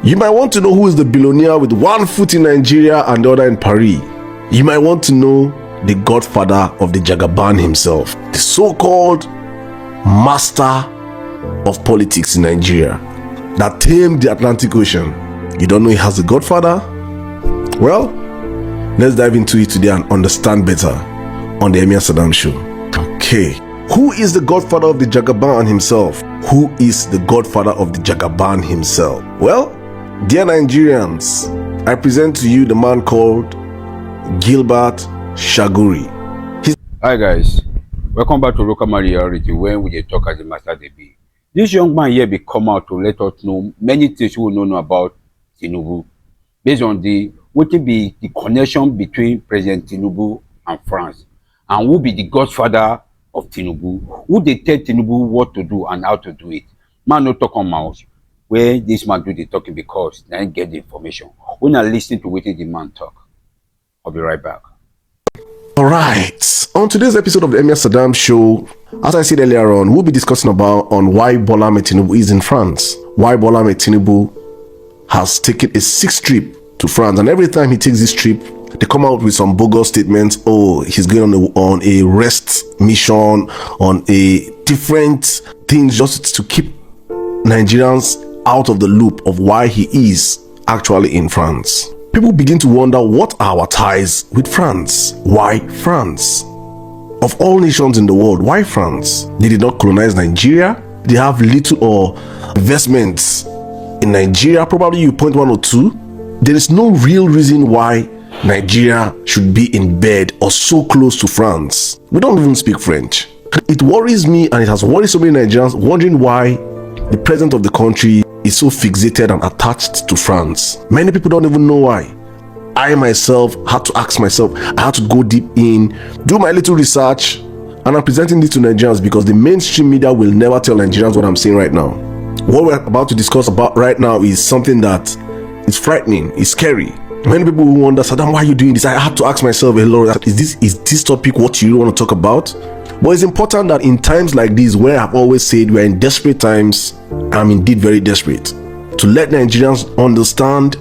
You might want to know who is the billionaire with one foot in Nigeria and the other in Paris. You might want to know the godfather of the Jagaban himself, the so-called master of politics in Nigeria that tamed the Atlantic Ocean. You don't know he has a godfather? Well, let's dive into it today and understand better on the Emir Saddam Show. Okay, who is the godfather of the Jagaban himself? Who is the godfather of the Jagaban himself? Well, dear Nigerians, I present to you the man called Gilbert Shaguri. Hi guys, welcome back to Local Reality, where we talk as a master they be. This young man here be come out to let us know many things we don't know about Tinubu, based on what will be the connection between President Tinubu and France, and who be the godfather of Tinubu, who they tell Tinubu what to do and how to do it. Man no talk on mouth. Where this man do the talking because they get the information. When I listen to what the man talk, I'll be right back. Alright, on today's episode of the Emir Saddam Show, as I said earlier on, we'll be discussing about why Bola Ahmed Tinubu is in France. Why Bola Ahmed Tinubu has taken a 6th trip to France, and every time he takes this trip, they come out with some bogus statements. Oh, he's going on a rest mission, on a different things just to keep Nigerians out of the loop of why he is actually in France. People begin to wonder, what are our ties with France? Why France? Of all nations in the world, why France? They did not colonize Nigeria. They have little or investments in Nigeria. Probably you point 1 or 2. There is no real reason why Nigeria should be in bed or so close to France. We don't even speak French. It worries me, and it has worried so many Nigerians, wondering why the president of the country is so fixated and attached to France. Many people don't even know why. I myself had to ask myself, I had to go deep in, do my little research, and I'm presenting this to Nigerians because the mainstream media will never tell Nigerians what I'm saying right now. What we're about to discuss about right now is something that is frightening, is scary. Many people will wonder, Saddam, why are you doing this? I had to ask myself, hello, is this topic what you want to talk about? But it's important that in times like this, where I've always said we're in desperate times, I'm indeed very desperate, to let Nigerians understand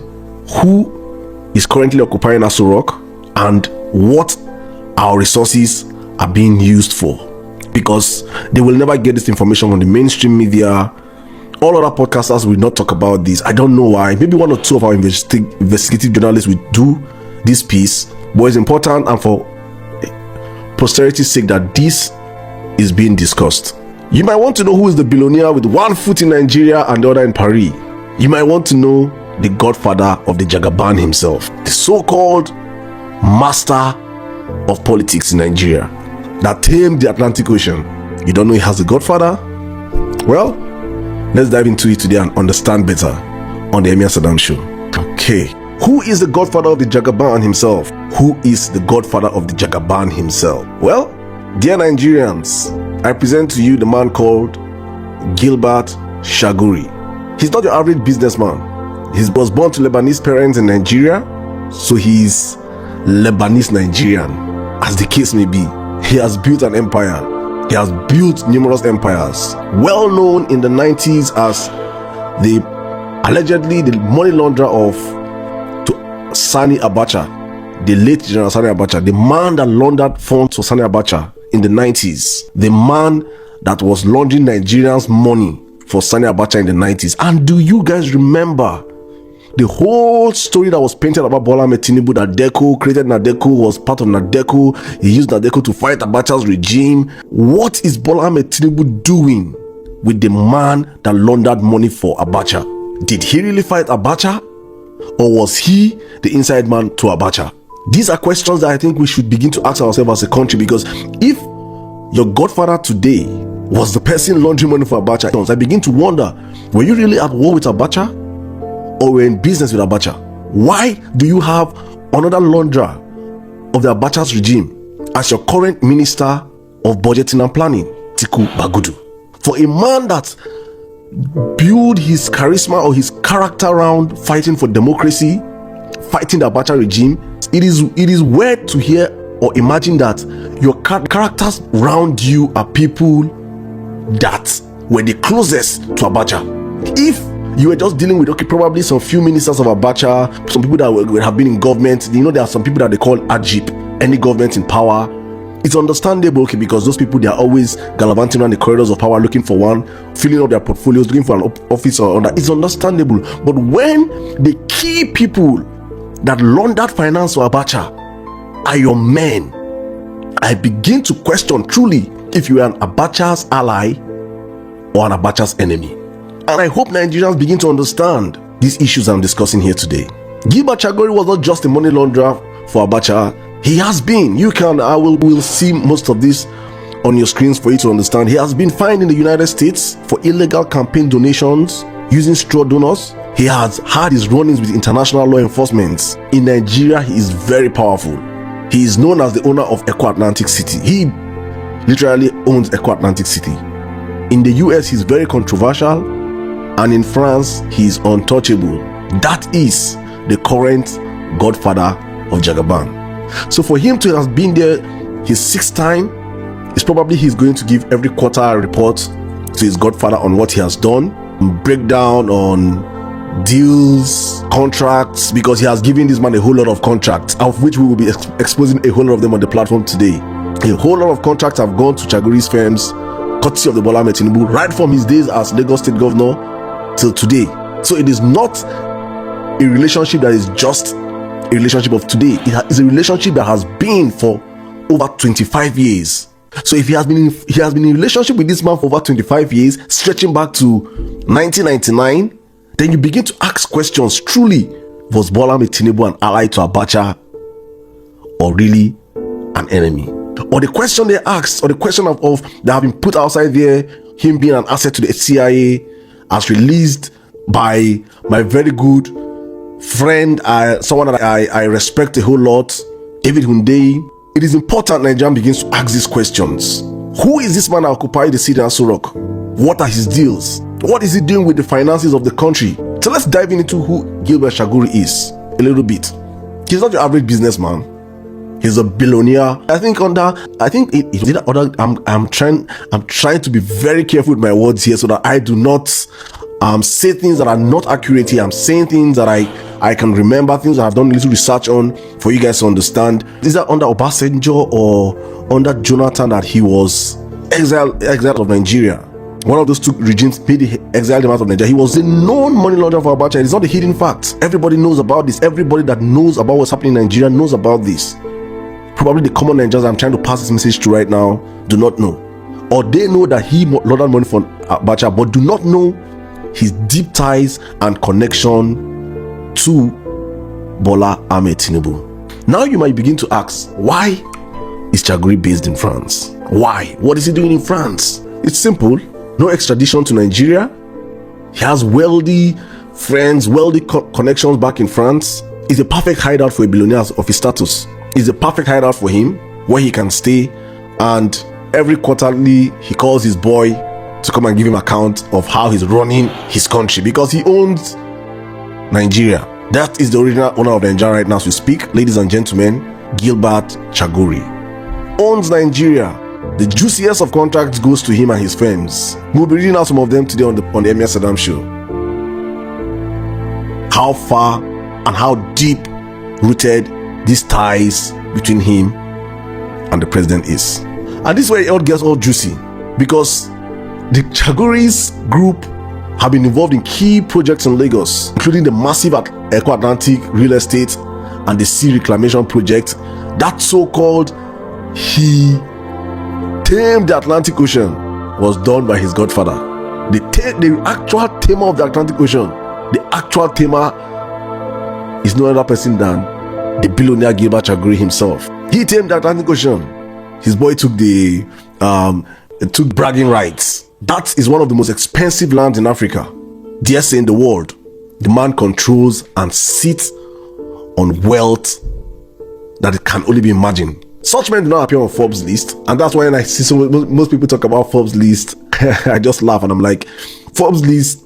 who is currently occupying Aso Rock and what our resources are being used for. Because they will never get this information from the mainstream media. All other podcasters will not talk about this. I don't know why. Maybe 1 or 2 of our investigative journalists will do this piece, but it's important and for posterity's sake that this is being discussed. You might want to know who is the billionaire with one foot in Nigeria and the other in Paris. You might want to know the godfather of the Jagaban himself, the so-called master of politics in Nigeria that tamed the Atlantic Ocean. You don't know he has a godfather? Well, let's dive into it today and understand better on the Emir Saddam Show. Okay, who is the godfather of the Jagaban himself? Who is the godfather of the Jagaban himself? Well, dear Nigerians, I present to you the man called Gilbert Shaguri. He's not your average businessman. He was born to Lebanese parents in Nigeria, so he's Lebanese Nigerian, as the case may be. He has built an empire. He has built numerous empires. Well known in the 90s as allegedly the money launderer of Sani Abacha, the late General Sani Abacha, the man that laundered funds for Sani Abacha in the 90s, the man that was laundering Nigerians' money for Sani Abacha in the 90s. And do you guys remember the whole story that was painted about Bola Ahmed Tinubu, that Nadeco created? Nadeco, was part of Nadeco. He used Nadeco to fight Abacha's regime. What is Bola Ahmed Tinubu doing with the man that laundered money for Abacha? Did he really fight Abacha, or was he the inside man to Abacha? These are questions that I think we should begin to ask ourselves as a country, because if your godfather today was the person laundering money for Abacha, I begin to wonder, were you really at war with Abacha, or were in business with Abacha? Why do you have another launderer of the Abacha's regime as your current minister of budgeting and planning, Tiku Bagudu? For a man that build his charisma or his character around fighting for democracy, fighting the Abacha regime, it is weird to hear or imagine that your characters around you are people that were the closest to Abacha. If You were just dealing with, okay, probably some few ministers of Abacha, some people that have been in government. You know, there are some people that they call Ajip, any government in power. It's understandable, okay, because those people, they are always gallivanting around the corridors of power, looking for one, filling up their portfolios, looking for an office or that. It's understandable. But when the key people that laundered finance for Abacha are your men, I begin to question truly if you are an Abacha's ally or an Abacha's enemy. And I hope Nigerians begin to understand these issues I'm discussing here today. Gilbert Chagori was not just a money launderer for Abacha. He has been. We'll see most of this on your screens for you to understand. He has been fined in the United States for illegal campaign donations using straw donors. He has had his run-ins with international law enforcement. In Nigeria, he is very powerful. He is known as the owner of Echo Atlantic City. He literally owns Echo Atlantic City. In the US, he's very controversial, and in France, he is untouchable. That is the current godfather of Jagaban. So for him to have been there his sixth time, it's probably he's going to give every quarter a report to his godfather on what he has done, breakdown on deals, contracts, because he has given this man a whole lot of contracts, of which we will be exposing a whole lot of them on the platform today. A whole lot of contracts have gone to Chagori's firms, courtesy of the Bola Ahmed Tinubu, right from his days as Lagos State Governor till today. So it is not a relationship that is just a relationship of today. It is a relationship that has been for over 25 years. So if he has been in relationship with this man for over 25 years, stretching back to 1999, then you begin to ask questions. Truly, was Bola Ahmed Tinubu an ally to Abacha, or really an enemy? Or the question they asked, or the question of that have been put outside there, him being an asset to the CIA, as released by my very good friend, someone that I respect a whole lot, David Hundeyi. It is important Nigerian begins to ask these questions. Who is this man that occupied the seat in Aso Rock? What are his deals? What is he doing with the finances of the country? So let's dive into who Gilbert Chagori is a little bit. He's not your average businessman. He's a billionaire. I'm trying to be very careful with my words here so that I do not say things that are not accurate here. I'm saying things that I can remember, things that I've done a little research on for you guys to understand. Is that under Obasanjo or under Jonathan that he was exiled of Nigeria? One of those two regimes made the exiled him out of Nigeria. He was a known money launderer for Abacha. It's not a hidden fact. Everybody knows about this. Everybody that knows about what's happening in Nigeria knows about this. Probably the common Nigerians I'm trying to pass this message to right now do not know. Or they know that he laundered money for Abacha, but do not know his deep ties and connection to Bola Ahmed Tinubu. Now you might begin to ask, why is Chagori based in France? Why? What is he doing in France? It's simple. No extradition to Nigeria. He has wealthy friends, wealthy connections back in France. It's a perfect hideout for a billionaire of his status. It's a perfect hideout for him where he can stay, and every quarterly he calls his boy to come and give him account of how he's running his country, because he owns Nigeria. That is the original owner of Nigeria right now as we speak. Ladies and gentlemen, Gilbert Chagori owns Nigeria. The juiciest of contracts goes to him and his firms. We'll be reading out some of them today on the Emir Saddam show. How far and how deep rooted these ties between him and the president is. And this is where it all gets all juicy, because the Chagori's group have been involved in key projects in Lagos, including the massive Echo Atlantic real estate and the sea reclamation project. That so-called he tamed the Atlantic Ocean was done by his godfather. The actual tamer of the Atlantic Ocean, the actual tamer is no other person than the billionaire Gilbert Chagori himself. He tamed the Atlantic Ocean. His boy took took bragging rights. That is one of the most expensive lands in Africa, dare say in the world. The man controls and sits on wealth that it can only be imagined. Such men do not appear on Forbes list, and that's why when I see most people talk about Forbes list, I just laugh and I'm like, Forbes list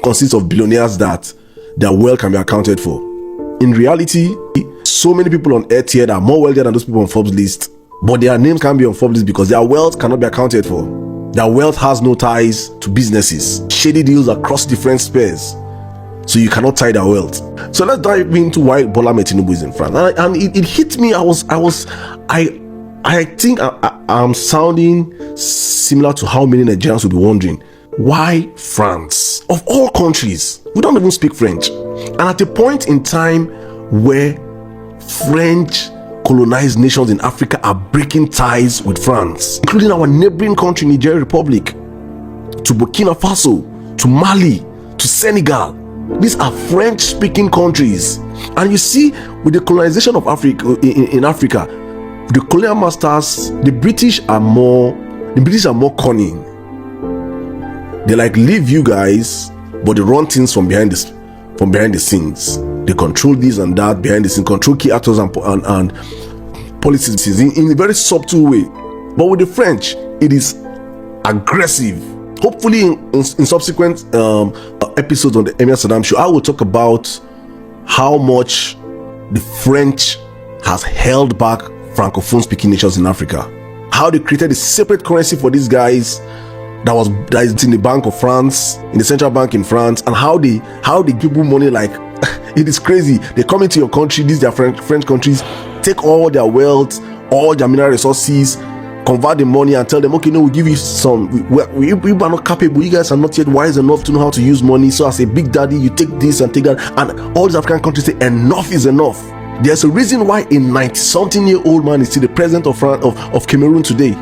consists of billionaires that their wealth can be accounted for. In reality, so many people on earth here that are more wealthier than those people on Forbes list, but their names can't be on Forbes list because their wealth cannot be accounted for. Their wealth has no ties to businesses, shady deals across different spheres. so you cannot tie their wealth. So let's dive into why Bola Ahmed Tinubu is in France. And it hit me. I think I'm sounding similar to how many Nigerians will be wondering, why France? Of all countries, we don't even speak French. And at a point in time where French colonized nations in Africa are breaking ties with France, including our neighboring country, Nigeria Republic, to Burkina Faso, to Mali, to Senegal. These are French-speaking countries. And you see, with the colonization of Africa in Africa, the colonial masters, the British are more cunning. They like leave you guys, but they run things from behind the scenes. They control this and that behind the scenes, control key actors and policies in a very subtle way. But with the French, it is aggressive. Hopefully in subsequent episodes on the Emir Saddam show, I will talk about how much the French has held back Francophone speaking nations in Africa. How they created a separate currency for these guys that is in the Bank of France, in the central bank in France, and how they give you money like it is crazy. They come into your country, these are French countries, take all their wealth, all their mineral resources, convert the money and tell them, okay, no, we give you some. We are not capable. You guys are not yet wise enough to know how to use money. So as a big daddy, you take this and take that. And all these African countries say enough is enough. There's a reason why a 90-something-year-old man is still the president of Cameroon today,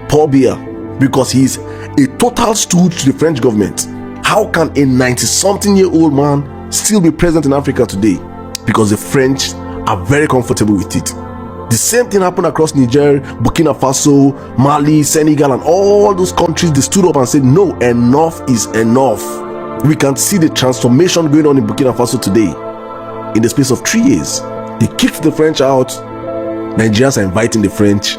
Paul Biya, because he's a total stooge to the French government. How can a 90-something-year-old man still be president in Africa today? Because the French are very comfortable with it. The same thing happened across Niger, Burkina Faso, Mali, Senegal, and all those countries. They stood up and said, no, enough is enough. We can see the transformation going on in Burkina Faso today. In the space of 3 years, they kicked the French out. Nigerians are inviting the French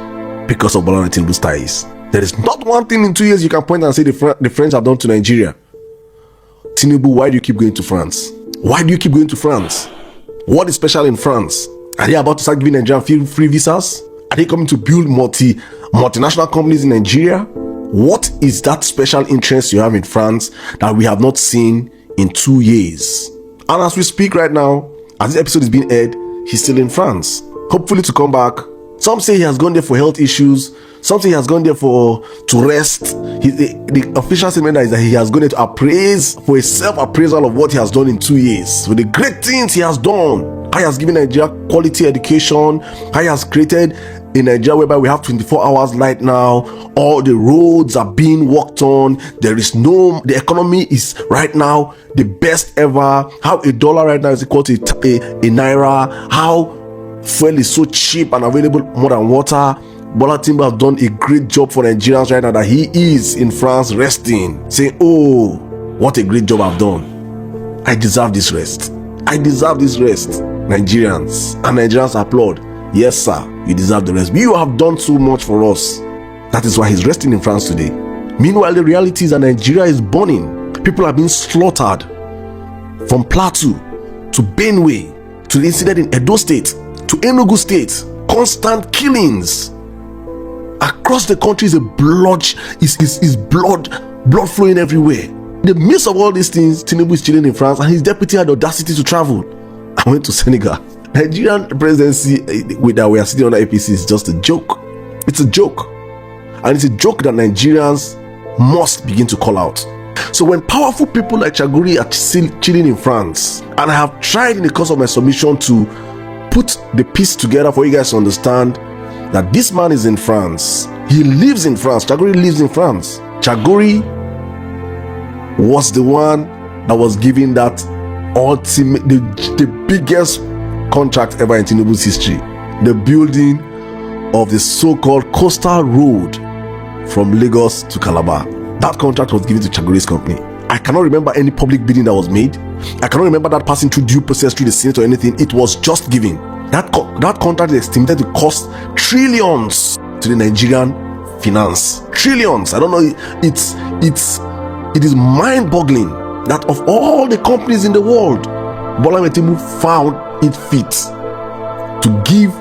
because of Bola Ahmed Tinubu's ties. There is not one thing in 2 years you can point and say the French have done to Nigeria. Tinubu, why do you keep going to France? Why do you keep going to France? What is special in France? Are they about to start giving Nigerian free visas? Are they coming to build multinational companies in Nigeria? What is that special interest you have in France that we have not seen in 2 years? And as we speak right now, as this episode is being aired, he's still in France, hopefully to come back. Some say he has gone there for health issues. Some say he has gone there to rest. The official statement is that he has gone there to appraise, for a self-appraisal of what he has done in 2 years, with the great things he has done. How he has given Nigeria quality education. How he has created a Nigeria whereby we have 24 hours light now. All the roads are being worked on. The economy is right now the best ever. How a dollar right now is equal to a naira. How fuel is so cheap and available more than water. Bola Tinubu has done a great job for Nigerians right now, that he is in France resting, saying, oh, what a great job I've done. I deserve this rest. I deserve this rest. Nigerians, and Nigerians applaud. Yes, sir, you deserve the rest. You have done so much for us. That is why he's resting in France today. Meanwhile, the reality is that Nigeria is burning. People are being slaughtered. From Plateau to Benue to the incident in Edo State to Enugu State. Constant killings. Across the country is blood flowing everywhere. In the midst of all these things, Tinubu is chilling in France, and his deputy had the audacity to travel. I went to Senegal. Nigerian presidency that we are sitting under APC is just a joke. It's a joke. And it's a joke that Nigerians must begin to call out. So when powerful people like Chaguri are still chilling in France, and I have tried in the course of my submission to put the piece together for you guys to understand that this man is in France. He lives in France. Chaguri lives in France. Chaguri was the one that was given that ultimate, the biggest contract ever in Tinubu's history. The building of the so-called coastal road from Lagos to Calabar. That contract was given to Chaguri's company. I cannot remember any public bidding that was made. I cannot remember that passing through due process through the Senate or anything. It was just given. That contract is estimated to cost trillions to the Nigerian finance. Trillions. I don't know. It is mind-boggling that of all the companies in the world, Bola Ahmed Tinubu found it fit to give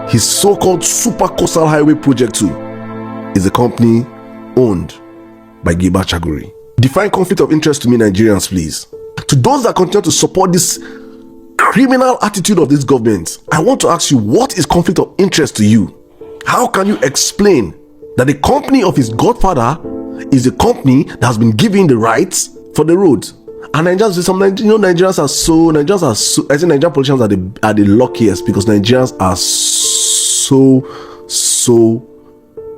his so-called super coastal highway project to is a company owned by Gilbert Chaguri. Define conflict of interest to me, Nigerians, please. To those that continue to support this criminal attitude of this government, I want to ask you, what is conflict of interest to you? How can you explain that the company of his godfather is the company that has been given the rights for the road? And Nigerians, Nigerians are so, I think Nigerian politicians are the luckiest, because Nigerians are so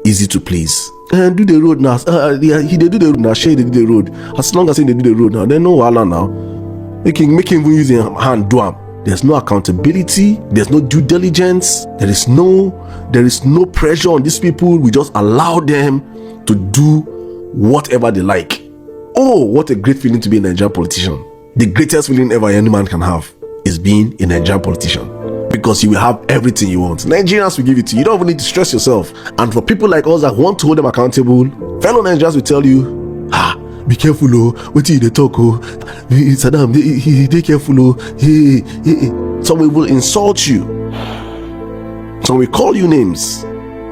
easy to please. And do the road now. He they do the road now. Shey they do the road. As long as they do the road now, they know wahala now. Make him even use his hand do am. There's no accountability. There's no due diligence. There is no pressure on these people. We just allow them to do whatever they like. Oh, what a great feeling to be a Nigerian politician. The greatest feeling ever any man can have is being a Nigerian politician, because you will have everything you want. Nigerians will give it to you. You don't even need to stress yourself. And for people like us that want to hold them accountable, fellow Nigerians will tell you, be careful, oh, wait till they talk, oh, Saddam, they careful, oh, Some will insult you. Some will call you names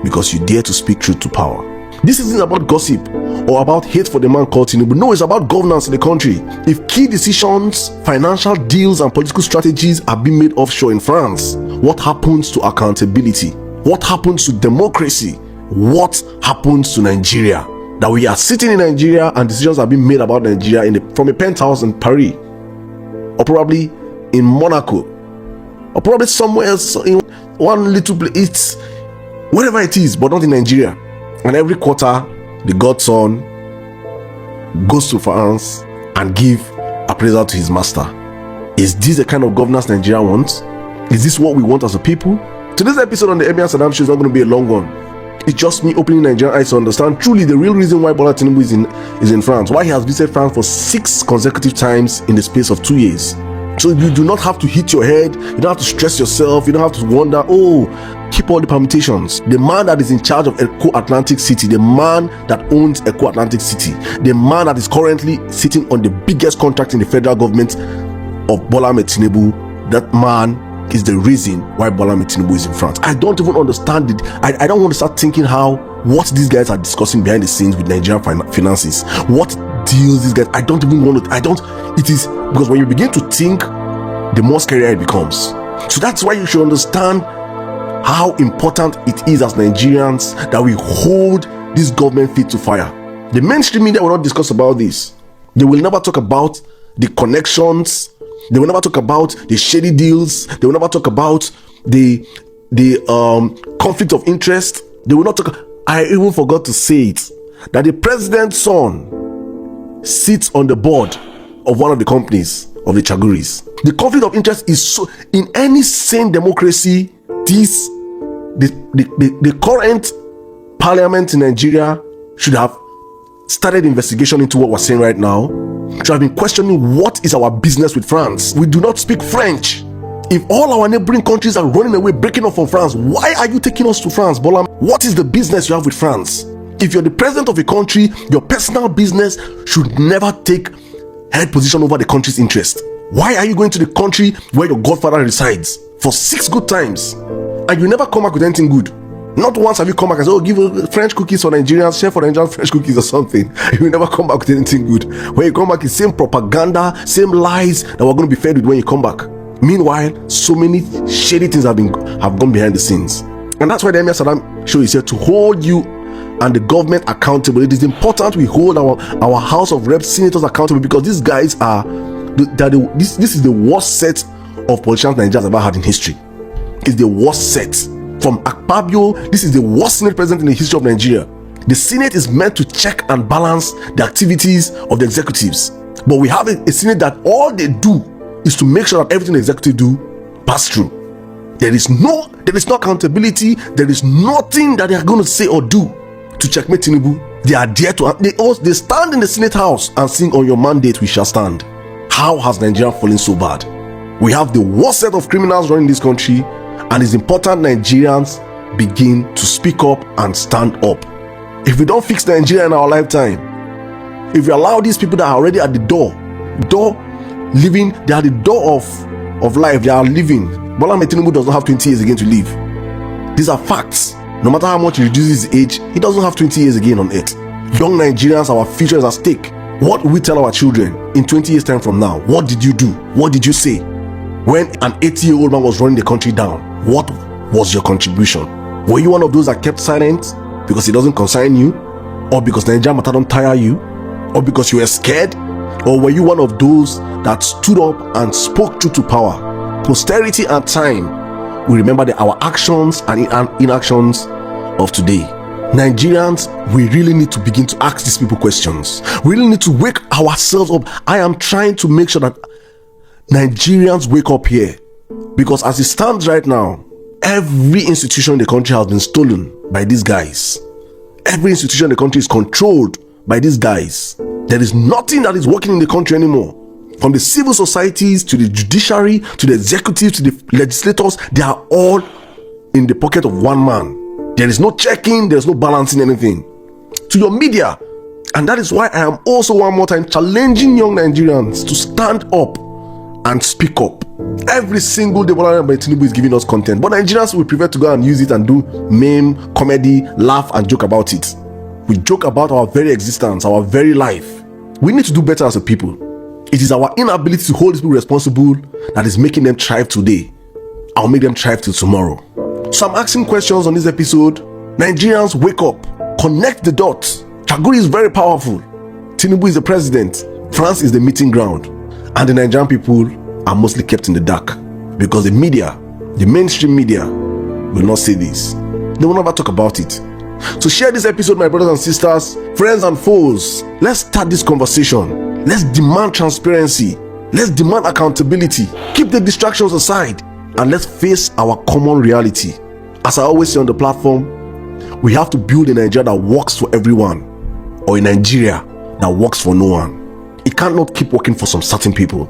because you dare to speak truth to power. This isn't about gossip or about hate for the man called Tinubu. No, it's about governance in the country. If key decisions, financial deals, and political strategies are being made offshore in France, what happens to accountability? What happens to democracy? What happens to Nigeria? That we are sitting in Nigeria and decisions are being made about Nigeria from a penthouse in Paris, or probably in Monaco, or probably somewhere else in one little place, wherever it is, but not in Nigeria. And every quarter, the godson goes to France and give appraisal to his master. Is this the kind of governance Nigeria wants? Is this what we want as a people? Today's episode on the Emir Saddam Show is not going to be a long one. It's just me opening Nigerian eyes to understand truly the real reason why Bola Tinubu is in France, why he has visited France for 6 consecutive times in the space of 2 years. So you do not have to hit your head, you don't have to stress yourself, you don't have to wonder, keep all the permutations. The man that is in charge of Eco Atlantic City, the man that owns Eco Atlantic City, the man that is currently sitting on the biggest contract in the federal government of Bola Ahmed Tinubu, that man is the reason why Bola Ahmed Tinubu is in France. I don't even understand it. I don't want to start thinking what these guys are discussing behind the scenes with Nigerian finances. What deals these guys? I don't even want to. It is because when you begin to think, the more scarier it becomes. So that's why you should understand how important it is as Nigerians that we hold this government feet to fire. The mainstream media will not discuss about this. They will never talk about the connections. They will never talk about the shady deals. They will never talk about the conflict of interest. They will not talk. I even forgot to say it, that the president's son sits on the board of one of the companies of the Chaguris. The conflict of interest is so, in any sane democracy, the current parliament in Nigeria should have started investigation into what we're saying right now. Should have been questioning what is our business with France. We do not speak French. If all our neighboring countries are running away, breaking off from France, why are you taking us to France, Bola? What is the business you have with France? If you're the president of a country, your personal business should never take head position over the country's interest. Why are you going to the country where your godfather resides for 6 good times and you never come back with anything good? Not once have you come back and say, give French cookies for Nigerians, share for Nigerians French cookies or something. You never come back with anything good. When you come back, it's same propaganda, same lies that we're going to be fed with when you come back. Meanwhile, so many shady things have gone behind the scenes. And that's why the Emir Saddam Show is here to hold you and the government accountable. It is important we hold our House of Reps, senators accountable, because these guys this is the worst set of politicians Nigeria has ever had in history. It's the worst set. From Akpabio, this is the worst Senate president in the history of Nigeria. The Senate is meant to check and balance the activities of the executives. But we have a Senate that all they do is to make sure that everything the executive do pass through. There is no accountability. There is nothing that they are going to say or do to checkmate Tinubu. They are there they stand in the Senate House and sing, on your mandate we shall stand. How has Nigeria fallen so bad? We have the worst set of criminals running this country, and it's important Nigerians begin to speak up and stand up. If we don't fix Nigeria in our lifetime, if we allow these people that are already at the door living, they are the door of life, they are living. Bola Ahmed Tinubu does not have 20 years again to live. These are facts. No matter how much he reduces his age, he doesn't have 20 years again on earth. Young Nigerians, our future is at stake. What will we tell our children in 20 years' time from now? What did you do? What did you say? When an 80-year-old man was running the country down, what was your contribution? Were you one of those that kept silent because it doesn't concern you? Or because Nigeria matter don't tire you? Or because you were scared? Or were you one of those that stood up and spoke truth to power? Posterity and time will remember our actions and inactions of today. Nigerians, we really need to begin to ask these people questions. We really need to wake ourselves up. I am trying to make sure that Nigerians wake up here, because as it stands right now, every institution in the country has been stolen by these guys. Every institution in the country is controlled by these guys. There is nothing that is working in the country anymore. From the civil societies to the judiciary to the executive to the legislators, they are all in the pocket of one man. There is no checking, there is no balancing anything. To your media. And that is why I am also one more time challenging young Nigerians to stand up and speak up. Every single day Bola Tinubu is giving us content, but Nigerians will prefer to go and use it and do meme, comedy, laugh and joke about it. We joke about our very existence, our very life. We need to do better as a people. It is our inability to hold these people responsible that is making them thrive today. I'll make them thrive till tomorrow. So I'm asking questions on this episode. Nigerians, wake up, connect the dots. Chaguri is very powerful. Tinubu is the president. France is the meeting ground. And the Nigerian people are mostly kept in the dark because the media, the mainstream media, will not say this. They will never talk about it. So share this episode, my brothers and sisters, friends and foes. Let's start this conversation. Let's demand transparency. Let's demand accountability. Keep the distractions aside and let's face our common reality. As I always say on the platform, we have to build a Nigeria that works for everyone, or a Nigeria that works for no one. It cannot keep working for some certain people.